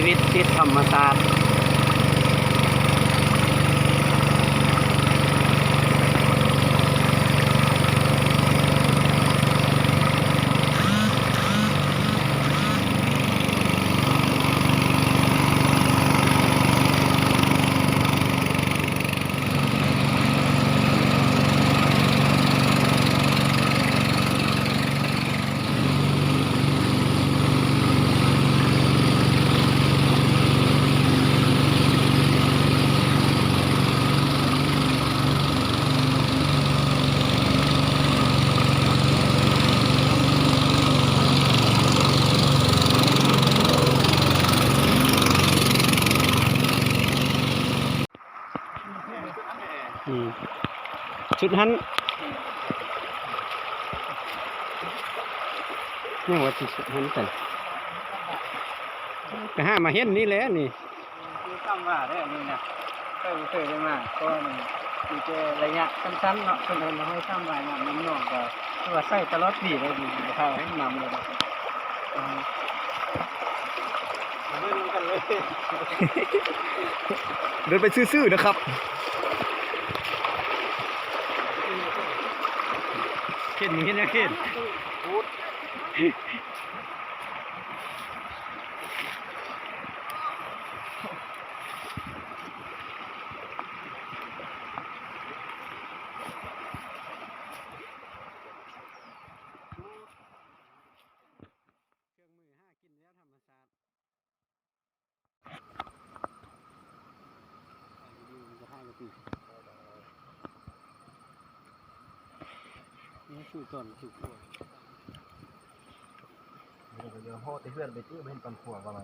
ชีวิตติดธรรมศาสตร์ชุดฮันนี่ว่าชุดฮันกันก็ห้ามาเห็นนี่แหละนี่คือตั้มว่าได้นี่นะเคยได้มาก็มีแต่ระยะสั้นๆเนาะคนเดินเราให้ตั้มว่าน้ำนองก็คือว่าใส่ตลอดปีเลยดีเข้าให้นำเลยไม่รู้กันเลย เดินไปซื่อๆนะครับเข็นเห็นนะเข็นนี่ชูต้นชูขวดเดี๋ยวพ่อเพื่อนไปตื้อไม่เห็นตอนขวบอะไร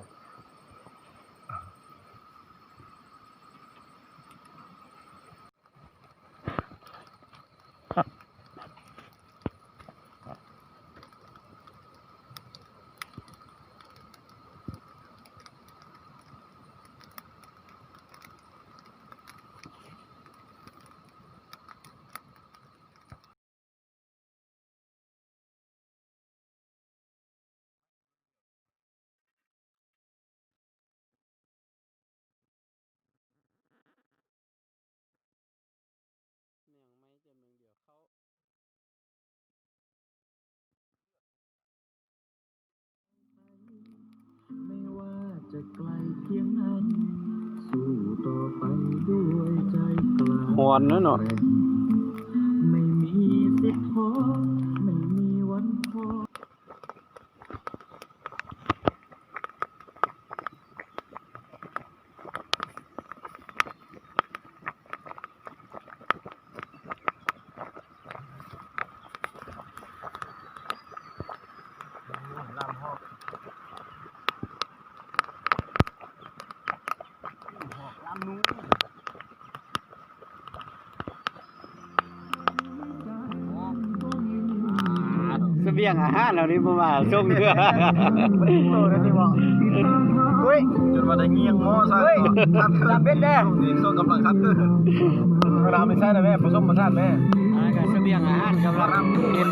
ไม่ว่าจะไกลเพียงไหนสู้ต่อไปด้วยใจกล้า หอนนั่นเนาะไม่มีสิทธิ์ท้อไม่มีวันท้อเสบียงอาหารเรานี่ประมาณส่งเดือโตแล้วที่บอกเฮ้ยจนมาได้เงี้ยงหม้อซะทำเป็นแน่นี่ส่งกำลังครับเราไม่ใช่นะแม่ผสมมาท่านแม่เสบียงอาหารกำลังเห็น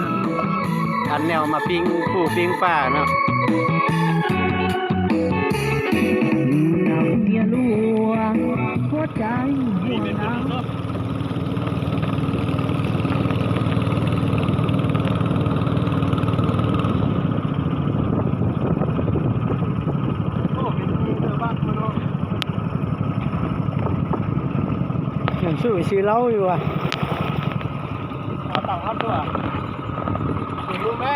อันแนวมาปิ้งปูปิ้งปลาเนาะเมียหลวงหัวใจหัวน้ำชื่อเล่าอยู่อ่ะเอาต่างครับตัวถึงลูกแม่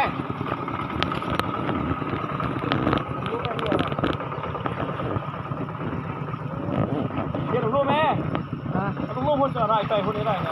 เดี๋ยวลูกแม่ลูกคนจะอะไรใจคนนี้ได้ไง